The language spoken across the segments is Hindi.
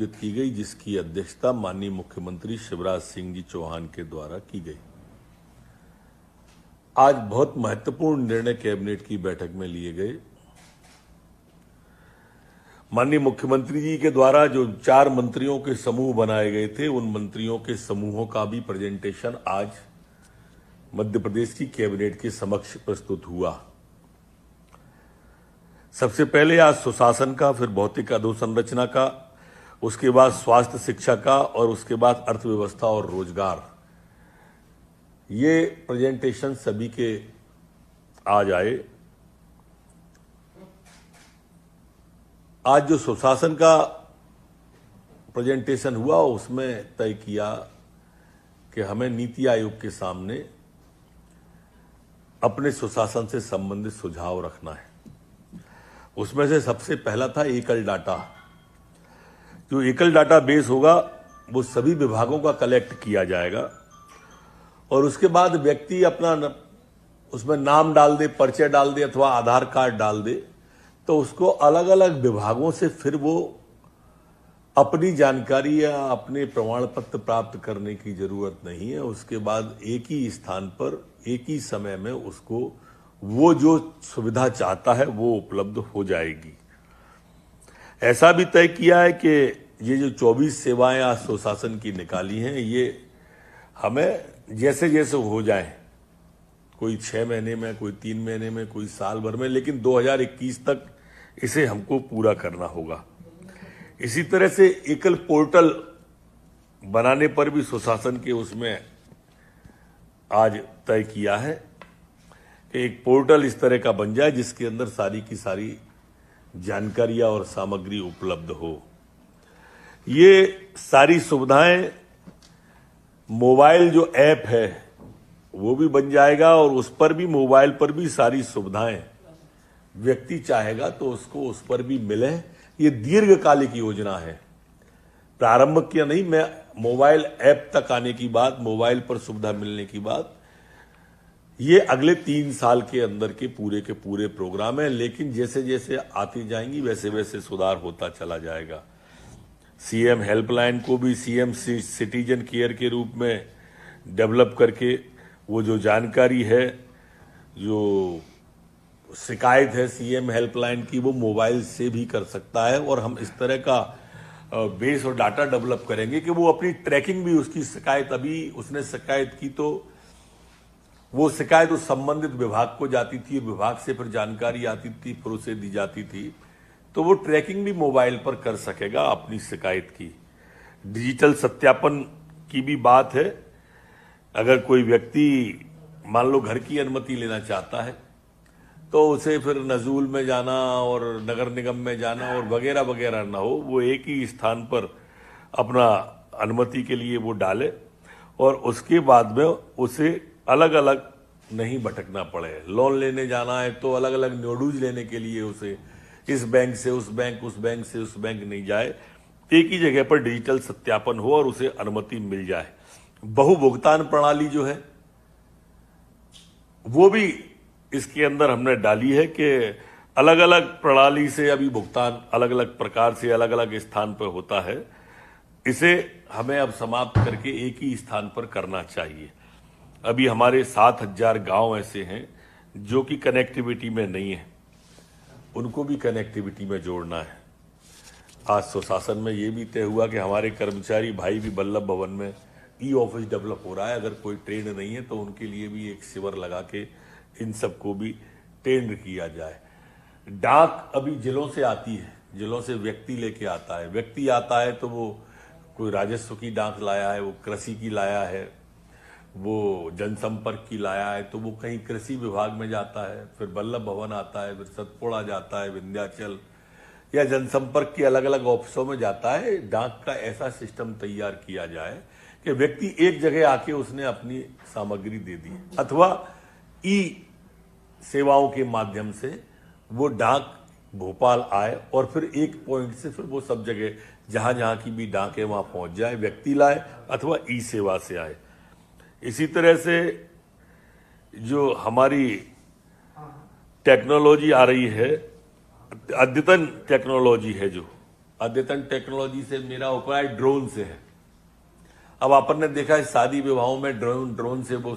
की गई, जिसकी अध्यक्षता माननीय मुख्यमंत्री शिवराज सिंह जी चौहान के द्वारा की गई। आज बहुत महत्वपूर्ण निर्णय कैबिनेट की बैठक में लिए गए। माननीय मुख्यमंत्री जी के द्वारा जो 4 मंत्रियों के समूह बनाए गए थे, उन मंत्रियों के समूहों का भी प्रेजेंटेशन आज मध्य प्रदेश की कैबिनेट के समक्ष प्रस्तुत हुआ। सबसे पहले आज सुशासन का, फिर भौतिक अधोसंरचना का, उसके बाद स्वास्थ्य शिक्षा का और उसके बाद अर्थव्यवस्था और रोजगार, ये प्रेजेंटेशन सभी के आज आए। आज जो सुशासन का प्रेजेंटेशन हुआ उसमें तय किया कि हमें नीति आयोग के सामने अपने सुशासन से संबंधित सुझाव रखना है। उसमें से सबसे पहला था एकल डाटा। जो एकल डाटा बेस होगा वो सभी विभागों का कलेक्ट किया जाएगा और उसके बाद व्यक्ति अपना उसमें नाम डाल दे, परिचय डाल दे अथवा आधार कार्ड डाल दे, तो उसको अलग अलग विभागों से फिर वो अपनी जानकारी या अपने प्रमाण पत्र प्राप्त करने की जरूरत नहीं है। उसके बाद एक ही स्थान पर एक ही समय में उसको वो जो सुविधा चाहता है वो उपलब्ध हो जाएगी। ऐसा भी तय किया है कि ये जो 24 सेवाएं आज सुशासन की निकाली हैं, ये हमें जैसे जैसे हो जाए, कोई 6 महीने में, कोई 3 महीने में, कोई साल भर में, लेकिन 2021 तक इसे हमको पूरा करना होगा। इसी तरह से एकल पोर्टल बनाने पर भी सुशासन के उसमें आज तय किया है कि एक पोर्टल इस तरह का बन जाए जिसके अंदर सारी की सारी जानकारियां और सामग्री उपलब्ध हो। ये सारी सुविधाएं, मोबाइल जो ऐप है वो भी बन जाएगा और उस पर भी, मोबाइल पर भी सारी सुविधाएं व्यक्ति चाहेगा तो उसको उस पर भी मिले। ये दीर्घकालिक योजना है, प्रारंभ किया नहीं। मैं मोबाइल ऐप तक आने की बात, मोबाइल पर सुविधा मिलने की बात, ये अगले 3 साल के अंदर के पूरे प्रोग्राम है। लेकिन जैसे जैसे आती जाएंगी वैसे वैसे सुधार होता चला जाएगा। सीएम हेल्पलाइन को भी सीएम सिटीजन केयर के रूप में डेवलप करके वो जो जानकारी है, जो शिकायत है सीएम हेल्पलाइन की, वो मोबाइल से भी कर सकता है। और हम इस तरह का बेस और डाटा डेवलप करेंगे कि वो अपनी ट्रैकिंग भी, उसकी शिकायत, अभी उसने शिकायत की तो वो शिकायत उस संबंधित विभाग को जाती थी, विभाग से फिर जानकारी आती थी, फिर उसे दी जाती थी, तो वो ट्रैकिंग भी मोबाइल पर कर सकेगा अपनी शिकायत की। डिजिटल सत्यापन की भी बात है। अगर कोई व्यक्ति मान लो घर की अनुमति लेना चाहता है तो उसे फिर नजूल में जाना और नगर निगम में जाना और वगैरह वगैरह ना हो, वो एक ही स्थान पर अपना अनुमति के लिए वो डाले और उसके बाद में उसे अलग अलग नहीं भटकना पड़े। लोन लेने जाना है तो अलग अलग नोडूज लेने के लिए उसे इस बैंक से उस बैंक, उस बैंक से उस बैंक नहीं जाए, एक ही जगह पर डिजिटल सत्यापन हो और उसे अनुमति मिल जाए। बहु भुगतान प्रणाली जो है वो भी इसके अंदर हमने डाली है कि अलग अलग प्रणाली से अभी भुगतान अलग अलग प्रकार से अलग अलग स्थान पर होता है। इसे हमें अब समाप्त करके एक ही स्थान पर करना चाहिए। अभी हमारे 7,000 गांव ऐसे हैं जो कि कनेक्टिविटी में नहीं है, उनको भी कनेक्टिविटी में जोड़ना है। आज सुशासन में ये भी तय हुआ कि हमारे कर्मचारी भाई भी बल्लभ भवन में ई ऑफिस डेवलप हो रहा है। अगर कोई ट्रेंड नहीं है तो उनके लिए भी एक शिविर लगा के इन सबको भी ट्रेंड किया जाए। डाक अभी जिलों से आती है, जिलों से व्यक्ति लेके आता है। व्यक्ति आता है तो वो कोई राजस्व की डाक लाया है, वो कृषि की लाया है, वो जनसंपर्क की लाया है, तो वो कहीं कृषि विभाग में जाता है, फिर बल्लभ भवन आता है, फिर सतपुड़ा जाता है, विंध्याचल या जनसंपर्क के अलग अलग ऑफिसों में जाता है। डाक का ऐसा सिस्टम तैयार किया जाए कि व्यक्ति एक जगह आके उसने अपनी सामग्री दे दी, अथवा ई सेवाओं के माध्यम से वो डाक भोपाल आए और फिर एक पॉइंट से फिर वो सब जगह जहां जहां की भी डाक है वहां पहुंच जाए, व्यक्ति लाए अथवा ई सेवा से आए। इसी तरह से जो हमारी टेक्नोलॉजी आ रही है, अद्यतन टेक्नोलॉजी है जो अद्यतन टेक्नोलॉजी से मेरा उपाय ड्रोन से है। अब अपन ने देखा है शादी विवाहों में ड्रोन से वो,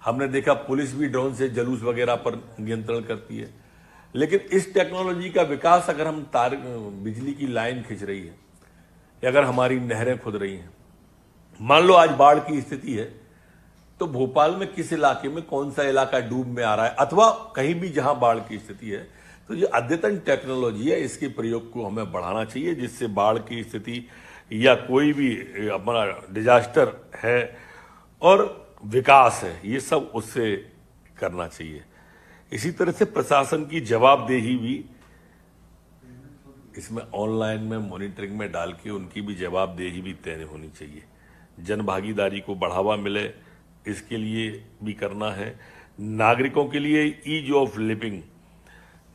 हमने देखा पुलिस भी ड्रोन से जुलूस वगैरह पर नियंत्रण करती है। लेकिन इस टेक्नोलॉजी का विकास अगर हम बिजली की लाइन खींच रही है या अगर हमारी नहरें खुद रही हैं, मान लो आज बाढ़ की स्थिति है, तो भोपाल में किस इलाके में कौन सा इलाका डूब में आ रहा है, अथवा कहीं भी जहां बाढ़ की स्थिति है, तो ये अद्यतन टेक्नोलॉजी है, इसके प्रयोग को हमें बढ़ाना चाहिए, जिससे बाढ़ की स्थिति या कोई भी अपना डिजास्टर है और विकास है, ये सब उससे करना चाहिए। इसी तरह से प्रशासन की जवाबदेही भी इसमें ऑनलाइन में मॉनिटरिंग में डाल के उनकी भी जवाबदेही भी तय होनी चाहिए। जन भागीदारी को बढ़ावा मिले, इसके लिए भी करना है। नागरिकों के लिए ईज ऑफ लिविंग,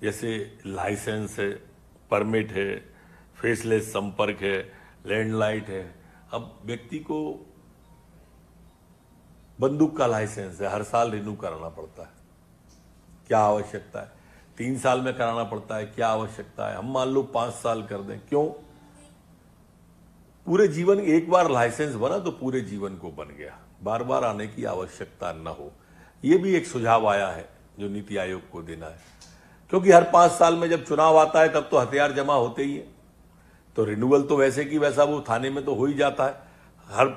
जैसे लाइसेंस है, परमिट है, फेसलेस संपर्क है, लैंडलाइट है। अब व्यक्ति को बंदूक का लाइसेंस है, हर साल रिन्यू कराना पड़ता है, क्या आवश्यकता है? 3 साल में कराना पड़ता है, क्या आवश्यकता है? हम मान लो 5 साल कर दें, क्यों? पूरे जीवन, एक बार लाइसेंस बना तो पूरे जीवन को बन गया, बार बार आने की आवश्यकता न हो। यह भी एक सुझाव आया है जो नीति आयोग को देना है, क्योंकि हर 5 साल में जब चुनाव आता है तब तो हथियार जमा होते ही है, तो रिन्यूअल तो वैसे की वैसा वो थाने में तो हो ही जाता है। हर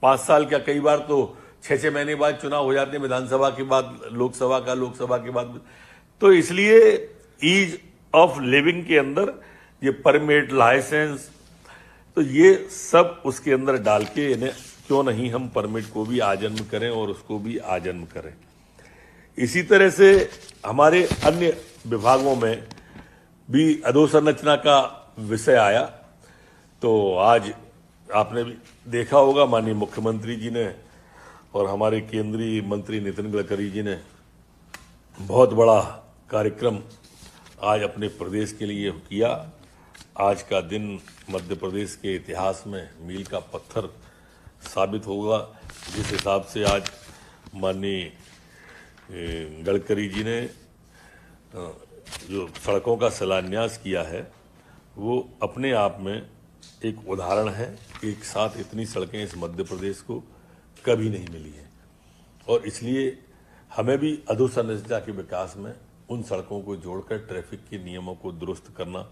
5 साल क्या, कई बार तो 6-6 महीने बाद चुनाव हो जाते हैं, विधानसभा के बाद लोकसभा का, लोकसभा के बाद। तो इसलिए ईज ऑफ लिविंग के अंदर ये परमिट, लाइसेंस, तो ये सब उसके अंदर डाल के इन्हें, क्यों नहीं हम परमिट को भी आजन्म करें और उसको भी आजन्म करें। इसी तरह से हमारे अन्य विभागों में भी अधोसंरचना का विषय आया, तो आज आपने भी देखा होगा माननीय मुख्यमंत्री जी ने और हमारे केंद्रीय मंत्री नितिन गडकरी जी ने बहुत बड़ा कार्यक्रम आज अपने प्रदेश के लिए किया। आज का दिन मध्य प्रदेश के इतिहास में मील का पत्थर साबित होगा। जिस हिसाब से आज माननीय गडकरी जी ने जो सड़कों का शिलान्यास किया है, वो अपने आप में एक उदाहरण है। एक साथ इतनी सड़कें इस मध्य प्रदेश को कभी नहीं मिली हैं, और इसलिए हमें भी अधोसंरचना के विकास में उन सड़कों को जोड़कर ट्रैफिक के नियमों को दुरुस्त करना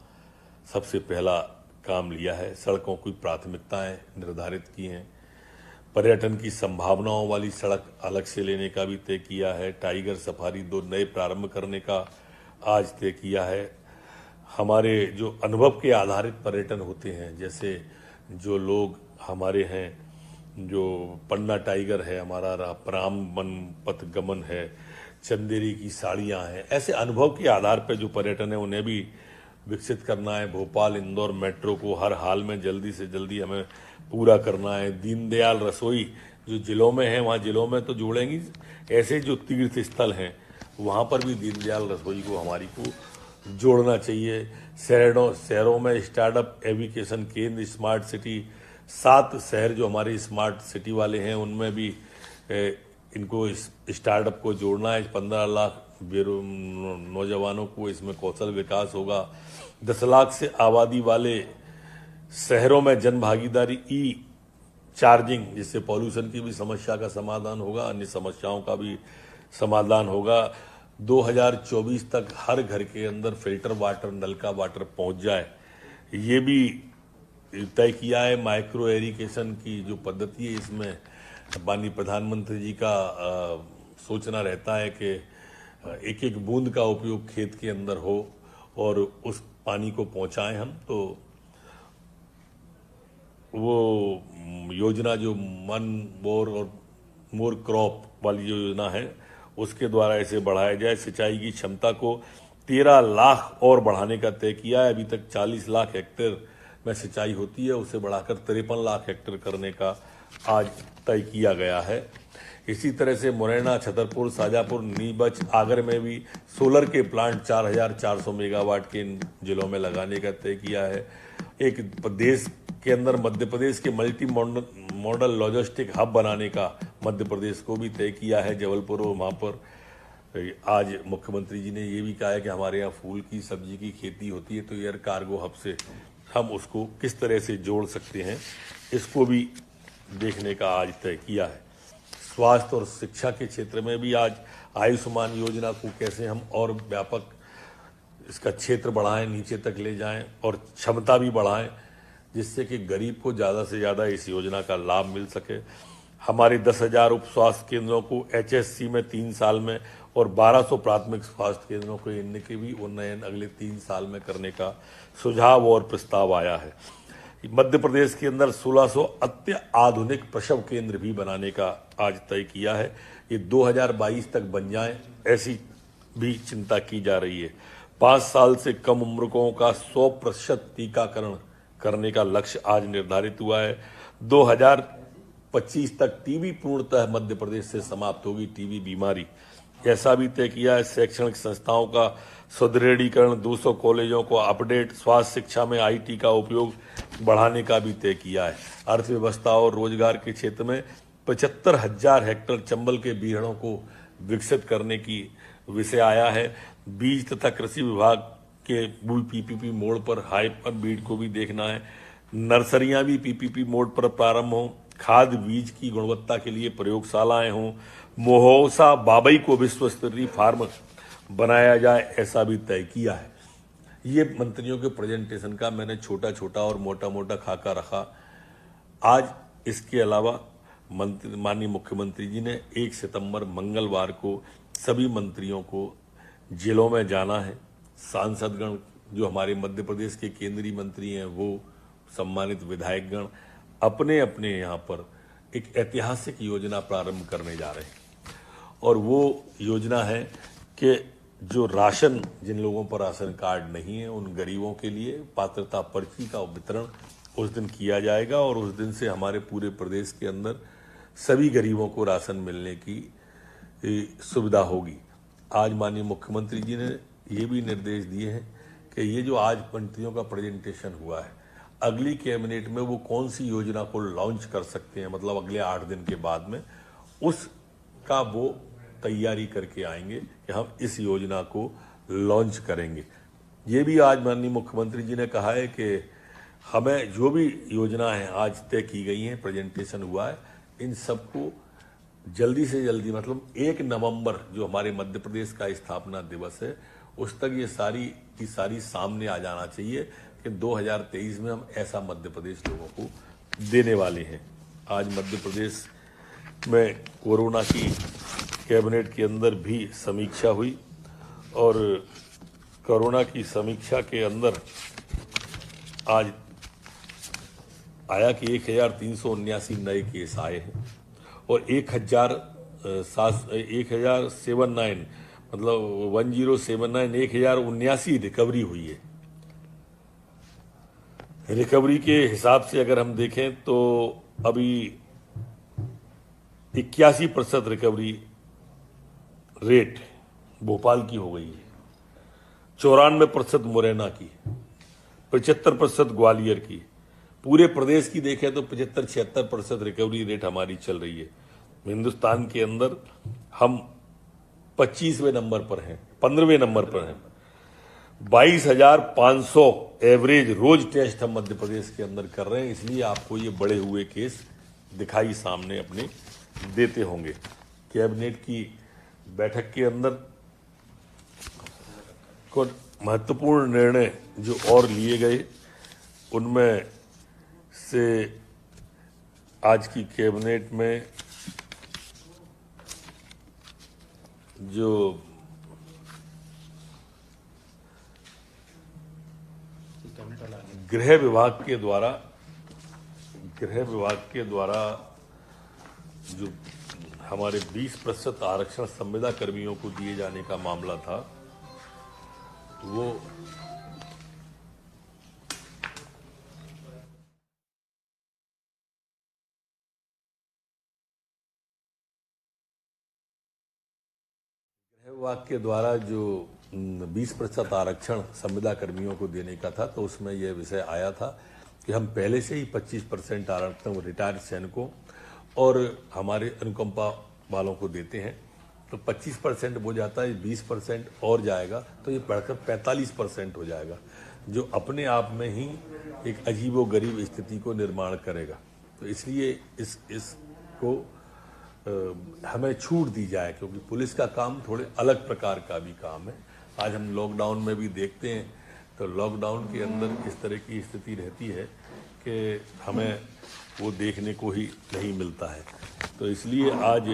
सबसे पहला काम लिया है। सड़कों की प्राथमिकताएं निर्धारित की हैं। पर्यटन की संभावनाओं वाली सड़क अलग से लेने का भी तय किया है। टाइगर सफारी 2 नए प्रारंभ करने का आज तय किया है। हमारे जो अनुभव के आधारित पर्यटन होते हैं, जैसे जो लोग हमारे हैं, जो पन्ना टाइगर है हमारा, राम वन पथ गमन है, चंदेरी की साड़ियाँ हैं, ऐसे अनुभव के आधार पर जो पर्यटन है उन्हें भी विकसित करना है। भोपाल इंदौर मेट्रो को हर हाल में जल्दी से जल्दी हमें पूरा करना है। दीनदयाल रसोई जो जिलों में है, वहाँ जिलों में तो जोड़ेंगी, ऐसे जो तीर्थ स्थल हैं वहाँ पर भी दीनदयाल रसोई को हमारी को जोड़ना चाहिए। शहरों में स्टार्टअप एजुकेशन केंद्र, स्मार्ट सिटी, 7 शहर जो हमारे स्मार्ट सिटी वाले हैं उनमें भी इनको स्टार्टअप को जोड़ना है। 15 लाख नौजवानों को इसमें कौशल विकास होगा। 10 लाख से आबादी वाले शहरों में जन भागीदारी ई चार्जिंग, जिससे पॉल्यूशन की भी समस्या का समाधान होगा, अन्य समस्याओं का भी समाधान होगा। 2024 तक हर घर के अंदर फिल्टर वाटर, नल का वाटर पहुंच जाए, ये भी तय किया है। माइक्रो इरिगेशन की जो पद्धति है, इसमें माननीय प्रधानमंत्री जी का सोचना रहता है कि एक एक बूंद का उपयोग खेत के अंदर हो और उस पानी को पहुंचाएं हम। तो वो योजना जो मन बोर और मोर क्रॉप वाली जो योजना है, उसके द्वारा इसे बढ़ाया जाए। सिंचाई की क्षमता को 13 लाख और बढ़ाने का तय किया है। अभी तक 40 लाख हेक्टेयर में सिंचाई होती है, उसे बढ़ाकर 53 लाख हेक्टेयर करने का आज तय किया गया है। इसी तरह से मुरैना, छतरपुर, शाजापुर, नीमच, आगर में भी सोलर के प्लांट 4400 मेगावाट के इन जिलों में लगाने का तय किया है। एक देश के अंदर मध्य प्रदेश के मल्टी मॉडल लॉजिस्टिक हब बनाने का मध्य प्रदेश को भी तय किया है, जबलपुर और वहाँ पर। आज मुख्यमंत्री जी ने ये भी कहा है कि हमारे यहाँ फूल की, सब्जी की खेती होती है, तो एयर कार्गो हब से हम उसको किस तरह से जोड़ सकते हैं, इसको भी देखने का आज तय किया है। स्वास्थ्य और शिक्षा के क्षेत्र में भी आज आयुष्मान योजना को कैसे हम और व्यापक इसका क्षेत्र बढ़ाएं, नीचे तक ले जाएं और क्षमता भी बढ़ाएं, जिससे कि गरीब को ज़्यादा से ज़्यादा इस योजना का लाभ मिल सके। हमारे 10,000 उप स्वास्थ्य केंद्रों को HSC में 3 साल में और 1200 प्राथमिक स्वास्थ्य केंद्रों को इनके भी उन्नयन अगले 3 साल में करने का सुझाव और प्रस्ताव आया है। मध्य प्रदेश के अंदर 1600 अत्याधुनिक प्रसव केंद्र भी बनाने का आज तय किया है। ये 2022 तक बन जाएं, ऐसी भी चिंता की जा रही है। 5 साल से कम उम्रकों का 100% टीकाकरण करने का लक्ष्य आज निर्धारित हुआ है। 2025 तक टीबी पूर्णतः मध्य प्रदेश से समाप्त होगी, टीबी बीमारी, ऐसा भी तय किया है। शैक्षणिक संस्थाओं का सुदृढ़ीकरण, 200 कॉलेजों को अपडेट, स्वास्थ्य शिक्षा में IT का उपयोग बढ़ाने का भी तय किया है। अर्थव्यवस्था और रोजगार के क्षेत्र में 75,000 हेक्टेयर चंबल के बीहड़ों को विकसित करने की विषय आया है। बीज तथा कृषि विभाग के PPP मोड पर हाइपर बीड को भी देखना है। नर्सरियां भी PPP मोड पर प्रारंभ हों। खाद बीज की गुणवत्ता के लिए प्रयोगशालाएं हों। मोहौसा बाबई को विश्व स्तरीय फार्म बनाया जाए, ऐसा भी तय किया है। ये मंत्रियों के प्रेजेंटेशन का मैंने छोटा छोटा और मोटा मोटा खाका रखा। आज इसके अलावा माननीय मुख्यमंत्री जी ने 1 सितंबर मंगलवार को सभी मंत्रियों को जिलों में जाना है। सांसदगण जो हमारे मध्य प्रदेश के केंद्रीय मंत्री हैं, वो सम्मानित विधायकगण अपने अपने यहाँ पर एक ऐतिहासिक योजना प्रारंभ करने जा रहे हैं। और वो योजना है कि जो राशन, जिन लोगों पर राशन कार्ड नहीं है, उन गरीबों के लिए पात्रता पर्ची का वितरण उस दिन किया जाएगा और उस दिन से हमारे पूरे प्रदेश के अंदर सभी गरीबों को राशन मिलने की सुविधा होगी। आज माननीय मुख्यमंत्री जी ने ये भी निर्देश दिए हैं कि ये जो आज मंत्रियों का प्रेजेंटेशन हुआ है, अगली कैबिनेट में वो कौन सी योजना को लॉन्च कर सकते हैं, मतलब अगले 8 दिन के बाद में, उसका वो तैयारी करके आएंगे कि हम इस योजना को लॉन्च करेंगे। ये भी आज माननीय मुख्यमंत्री जी ने कहा है कि हमें जो भी योजना है आज तय की गई हैं, प्रेजेंटेशन हुआ है, इन सबको जल्दी से जल्दी, मतलब 1 नवंबर जो हमारे मध्य प्रदेश का स्थापना दिवस है, उस तक ये सारी सामने आ जाना चाहिए कि 2023 में हम ऐसा मध्य प्रदेश लोगों को देने वाले हैं। आज मध्य प्रदेश में कोरोना की कैबिनेट के अंदर भी समीक्षा हुई और कोरोना की समीक्षा के अंदर आज आया कि 1,379 नए केस आए हैं और 1079 मतलब 1079 1079 रिकवरी हुई है। रिकवरी के हिसाब से अगर हम देखें तो अभी 81% रिकवरी रेट भोपाल की हो गई है, 94% मुरैना की, 75% ग्वालियर की। पूरे प्रदेश की देखें तो 75-76% रिकवरी रेट हमारी चल रही है। हिंदुस्तान के अंदर हम 25वें नंबर पर हैं, 15वें नंबर पर हैं। 22,500 एवरेज रोज टेस्ट हम मध्य प्रदेश के अंदर कर रहे हैं, इसलिए आपको ये बढ़े हुए केस दिखाई सामने अपने देते होंगे। कैबिनेट की बैठक के अंदर कुछ महत्वपूर्ण निर्णय जो और लिए गए, उनमें से आज की कैबिनेट में जो गृह विभाग के द्वारा जो हमारे 20% आरक्षण संविदा कर्मियों को दिए जाने का मामला था, वो गृह विभाग के द्वारा जो 20% आरक्षण संविदा कर्मियों को देने का था, तो उसमें यह विषय आया था कि हम पहले से ही 25% आरक्षण रिटायर्ड सैनिकों और हमारे अनुकंपा वालों को देते हैं, तो 25% हो जाता है, 20% और जाएगा तो ये बढ़कर 45% हो जाएगा। जो अपने आप में ही एक अजीबोगरीब स्थिति को निर्माण करेगा। तो इसलिए इसको हमें छूट दी जाए, क्योंकि पुलिस का काम थोड़े अलग प्रकार का भी काम है। आज हम लॉकडाउन में भी देखते हैं तो लॉकडाउन के अंदर इस तरह की स्थिति रहती है कि हमें वो देखने को ही नहीं मिलता है। तो इसलिए आज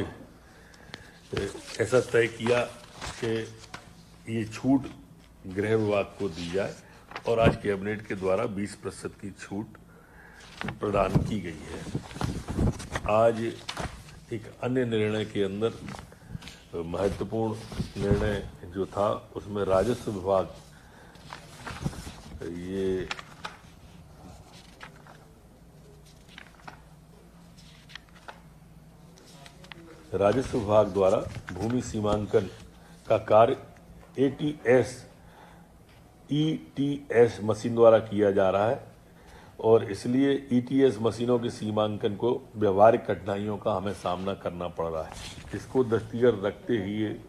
ऐसा तय किया कि ये छूट गृह विभाग को दी जाए और आज कैबिनेट के द्वारा 20% की छूट प्रदान की गई है। आज एक अन्य निर्णय के अंदर महत्वपूर्ण निर्णय जो था उसमें राजस्व विभाग द्वारा भूमि सीमांकन का कार्य ईटीएस मशीन द्वारा किया जा रहा है और इसलिए ईटीएस मशीनों के सीमांकन को व्यवहारिक कठिनाइयों का हमें सामना करना पड़ रहा है। इसको दृष्टिगत रखते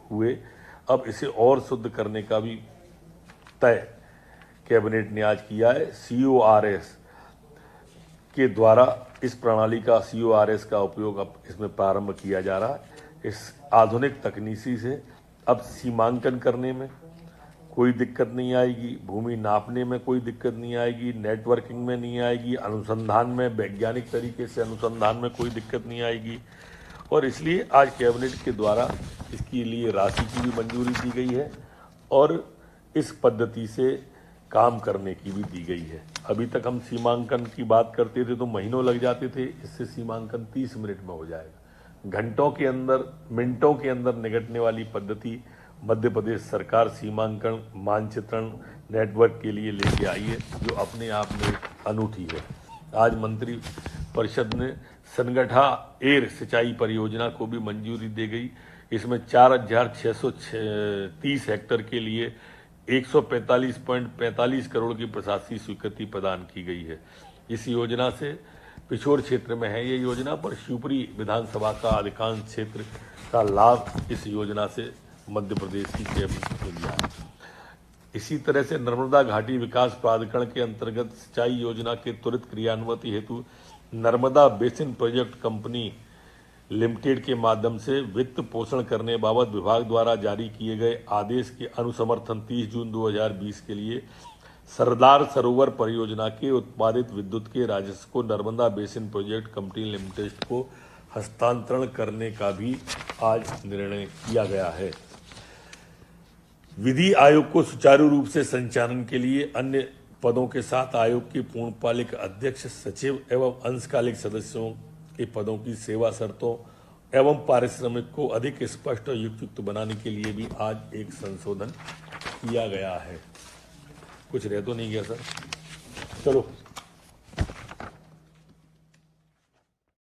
हुए अब इसे और शुद्ध करने का भी तय कैबिनेट ने आज किया है। CORS के द्वारा इस प्रणाली का CORS का उपयोग अब इसमें प्रारंभ किया जा रहा है। इस आधुनिक तकनीकी से अब सीमांकन करने में कोई दिक्कत नहीं आएगी, भूमि नापने में कोई दिक्कत नहीं आएगी, नेटवर्किंग में नहीं आएगी, अनुसंधान में वैज्ञानिक तरीके से अनुसंधान में कोई दिक्कत नहीं आएगी। और इसलिए आज कैबिनेट के द्वारा इसके लिए राशि की भी मंजूरी दी गई है और इस पद्धति से काम करने की भी दी गई है। अभी तक हम सीमांकन की बात करते थे तो महीनों लग जाते थे, इससे सीमांकन 30 मिनट में हो जाएगा। घंटों के अंदर, मिनटों के अंदर निकटने वाली पद्धति मध्य प्रदेश सरकार सीमांकन मानचित्रण नेटवर्क के लिए लेके आई है, जो अपने आप में अनूठी है। आज मंत्री परिषद ने सनगठा एर सिंचाई परियोजना को भी मंजूरी दे गई। इसमें 4,630 हेक्टेयर के लिए 145.45 करोड़ की प्रशासकीय स्वीकृति प्रदान की गई है। इस योजना से पिछोर क्षेत्र में है ये योजना, पर शिवपुरी विधानसभा का अधिकांश क्षेत्र का लाभ इस योजना से मध्य प्रदेश की कैबिनेट ने लिया है। इसी तरह से नर्मदा घाटी विकास प्राधिकरण के अंतर्गत सिंचाई योजना के त्वरित क्रियान्वयन हेतु Narmada basin project company limited के माध्यम से वित्त पोषण करने बाबत विभाग द्वारा जारी किए गए आदेश के अनुसमर्थन 30 जून 2020 के लिए सरदार सरोवर परियोजना के उत्पादित विद्युत के राजस्व को Narmada basin project company limited को हस्तांतरण करने का भी आज निर्णय किया गया है। विधि आयोग को सुचारू रूप से संचालन के लिए अन्य पदों के साथ आयोग के पूर्णकालिक अध्यक्ष, सचिव एवं अंशकालिक सदस्यों के पदों की सेवा शर्तों एवं पारिश्रमिक को अधिक स्पष्ट और युक्त बनाने के लिए भी आज एक संशोधन किया गया है। कुछ रह तो नहीं गया सर? चलो।